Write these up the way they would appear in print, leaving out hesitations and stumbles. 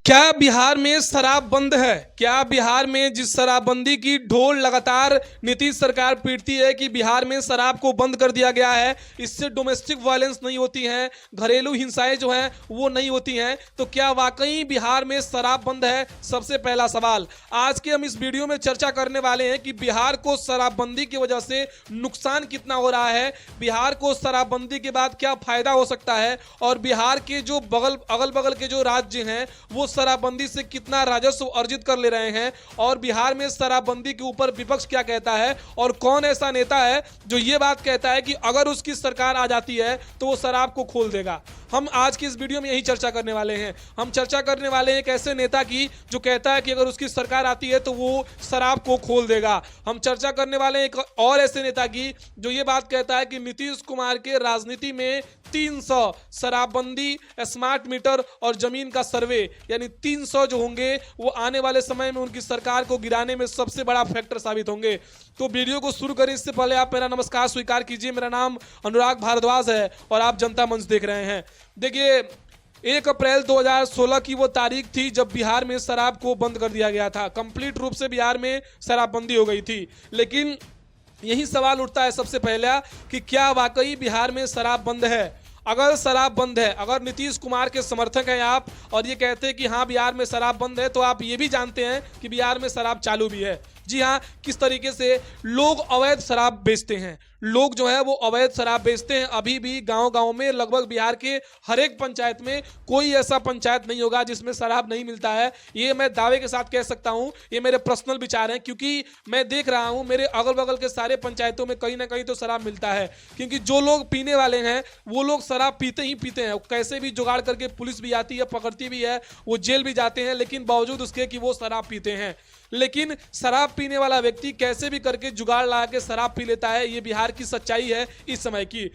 क्या बिहार में शराब बंद है? क्या बिहार में जिस शराबबंदी की ढोल लगातार नीतीश सरकार पीटती है कि बिहार में शराब को बंद कर दिया गया है, इससे डोमेस्टिक वायलेंस नहीं होती हैं, घरेलू हिंसाएं जो हैं वो नहीं होती हैं, तो क्या वाकई बिहार में शराब बंद है? सबसे पहला सवाल आज के हम इस वीडियो में चर्चा करने वाले हैं कि बिहार को शराबबंदी की वजह से नुकसान कितना हो रहा है, बिहार को शराबबंदी के बाद क्या फायदा हो सकता है और बिहार के जो अगल बगल के जो राज्य हैं वो शराबबंदी से कितना राजस्व अर्जित कर ले रहे हैं और बिहार में शराबबंदी के ऊपर विपक्ष क्या कहता है और कौन ऐसा नेता है जो ये बात कहता है कि अगर उसकी सरकार आ जाती है तो वो शराब को खोल देगा। हम आज की इस वीडियो में यही चर्चा करने वाले हैं। हम चर्चा करने वाले हैं एक ऐसे नेता की जो कहता है कि अगर उसकी सरकार आती है तो वो शराब को खोल देगा। हम चर्चा करने वाले हैं एक और ऐसे नेता की जो ये बात कहता है कि नीतीश कुमार के राजनीति में 300 शराबबंदी, स्मार्ट मीटर और जमीन का सर्वे यानी 300 जो होंगे वो आने वाले समय में उनकी सरकार को गिराने में सबसे बड़ा फैक्टर साबित होंगे। तो वीडियो को शुरू करें इससे पहले आप मेरा नमस्कार स्वीकार कीजिए। मेरा नाम अनुराग भारद्वाज है और आप जनता मंच देख रहे हैं। देखिए 1 अप्रैल 2016 की वो तारीख थी जब बिहार में शराब को बंद कर दिया गया था। कंप्लीट रूप से बिहार में शराबबंदी हो गई थी। लेकिन यही सवाल उठता है सबसे पहला कि क्या वाकई बिहार में शराब बंद है? अगर शराब बंद है, अगर नीतीश कुमार के समर्थक हैं आप और ये कहते हैं कि हाँ बिहार में शराब बंद है, तो आप ये भी जानते हैं कि बिहार में शराब चालू भी है। जी हाँ, किस तरीके से लोग अवैध शराब बेचते हैं। लोग जो है वो अवैध शराब बेचते हैं। अभी भी गांव-गांव में लगभग बिहार के हर एक पंचायत में कोई ऐसा पंचायत नहीं होगा जिसमें शराब नहीं मिलता है। ये मैं दावे के साथ कह सकता हूँ। ये मेरे पर्सनल विचार हैं क्योंकि मैं देख रहा हूँ मेरे अगल बगल के सारे पंचायतों में कहीं ना कहीं तो शराब मिलता है। क्योंकि जो लोग पीने वाले हैं वो लोग शराब पीते ही पीते हैं। कैसे भी जुगाड़ करके पुलिस भी आती है, पकड़ती भी है, वो जेल भी जाते हैं, लेकिन बावजूद उसके कि वो शराब पीते हैं। लेकिन शराब पीने वाला व्यक्ति कैसे भी करके जुगाड़ लगा के शराब पी लेता है। ये बिहार की सच्चाई है इस समय की।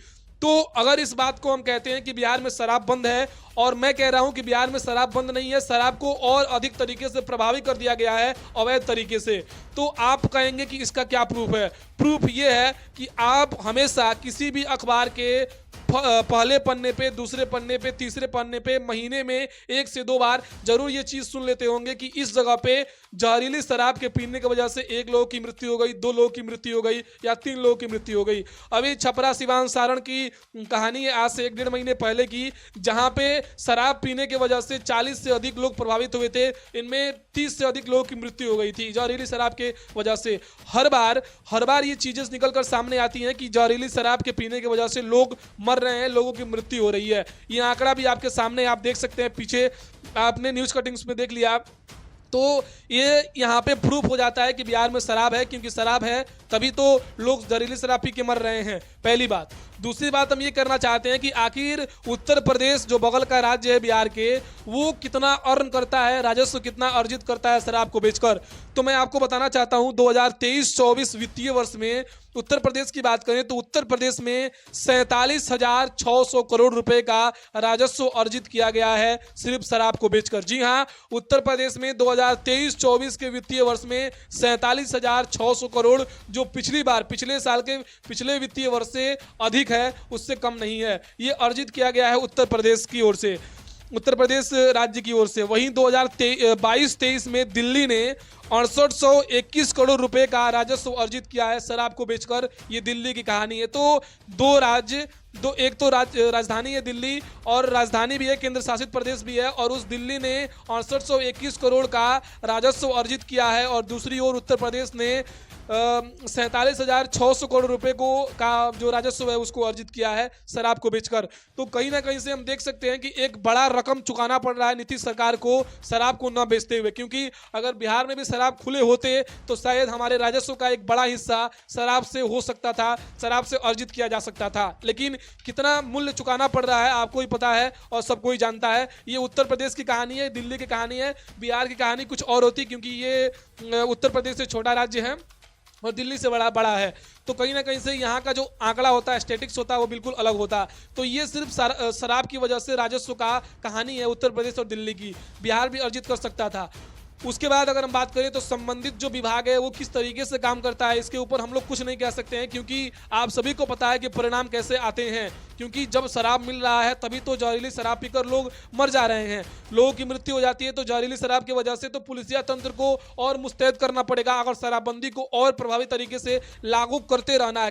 तो अगर इस बात को हम कहते हैं कि बिहार में शराब बंद है और मैं कह रहा हूं कि बिहार में शराब बंद नहीं है, शराब को और अधिक तरीके से प्रभावित कर दिया गया है अवैध तरीके से, तो आप कहेंगे कि इसका क्या प्रूफ है? प्रूफ ये है कि आप हमेशा किसी भी अखबार के पहले पन्ने पे, दूसरे पन्ने पे, तीसरे पन्ने पे महीने में 1 से 2 बार जरूर ये चीज सुन लेते होंगे कि इस जगह पे जहरीली शराब के पीने की वजह से 1 लोगों की मृत्यु हो गई, 2 लोगों की मृत्यु हो गई या 3 लोगों की मृत्यु हो गई। अभी छपरा सिवान सारण की कहानी है आज से 1 डेढ़ महीने पहले की, जहां पे शराब पीने की वजह से 40 से अधिक लोग प्रभावित हुए थे। इनमें 30 से अधिक लोगों की मृत्यु हो गई थी जहरीली शराब के वजह से। हर बार ये चीजें निकल कर सामने आती हैं कि जहरीली शराब के पीने की वजह से लोग मर रहे हैं, लोगों की मृत्यु हो रही है। ये आंकड़ा भी आपके सामने आप देख सकते हैं, पीछे आपने न्यूज कटिंग्स में देख लिया। तो ये यहाँ पे प्रूफ हो जाता है कि बिहार में शराब है, क्योंकि शराब है तभी तो लोग जहरीली शराब पी के मर रहे हैं। पहली बात। दूसरी बात हम ये करना चाहते हैं कि आखिर उत्तर प्रदेश जो बगल का राज्य है बिहार के, वो कितना अर्न करता है, राजस्व कितना अर्जित करता है शराब को बेचकर। तो मैं आपको बताना चाहता हूं 2023-24 वित्तीय वर्ष में उत्तर प्रदेश की बात करें तो उत्तर प्रदेश में 47,600 करोड़ रुपए का राजस्व अर्जित किया गया है सिर्फ शराब को बेचकर। जी हाँ, उत्तर प्रदेश में 2023-24 के वित्तीय वर्ष में 47,600 करोड़, जो पिछले साल के पिछले वित्तीय वर्ष से अधिक है, उससे कम नहीं है। ये अर्जित किया गया है उत्तर प्रदेश की ओर से, उत्तर प्रदेश राज्य की ओर से। वहीं 2022-23 में दिल्ली ने 6821 करोड़ रुपए का राजस्व अर्जित किया है शराब को बेचकर। ये दिल्ली की कहानी है। तो एक तो राजधानी है दिल्ली और राजधानी भी है, केंद्र शासित प्रदेश भी है, और उस दिल्ली ने 6821 करोड़ का राजस्व अर्जित किया है और दूसरी ओर उत्तर प्रदेश ने 47,600 करोड़ रुपए का जो राजस्व है उसको अर्जित किया है शराब को बेचकर। तो कहीं ना कहीं से हम देख सकते हैं कि एक बड़ा रकम चुकाना पड़ रहा है नीतीश सरकार को शराब को न बेचते हुए, क्योंकि अगर बिहार में भी शराब खुले होते तो शायद हमारे राजस्व का एक बड़ा हिस्सा शराब से हो सकता था, शराब से अर्जित किया जा सकता था। लेकिन कितना मूल्य चुकाना पड़ रहा है आपको ही पता है और सबको ही जानता है। ये उत्तर प्रदेश की कहानी है, दिल्ली की कहानी है। बिहार की कहानी कुछ और होती, क्योंकि ये उत्तर प्रदेश से छोटा राज्य है और दिल्ली से बड़ा है। तो कहीं ना कहीं से यहाँ का जो आंकड़ा होता है, स्टैटिक्स होता है, वो बिल्कुल अलग होता है। तो ये सिर्फ शराब की वजह से राजस्व का कहानी है उत्तर प्रदेश और दिल्ली की। बिहार भी अर्जित कर सकता था। उसके बाद अगर हम बात करें तो संबंधित जो विभाग है वो किस तरीके से काम करता है, इसके ऊपर हम लोग कुछ नहीं कह सकते हैं, क्योंकि आप सभी को पता है कि परिणाम कैसे आते हैं। क्योंकि जब शराब मिल रहा है तभी तो जहरीली शराब पीकर लोग मर जा रहे हैं, लोगों की मृत्यु हो जाती है तो जहरीली शराब की वजह से। तो पुलिसिया तंत्र को और मुस्तैद करना पड़ेगा अगर शराबबंदी को और प्रभावी तरीके से लागू करते रहना है।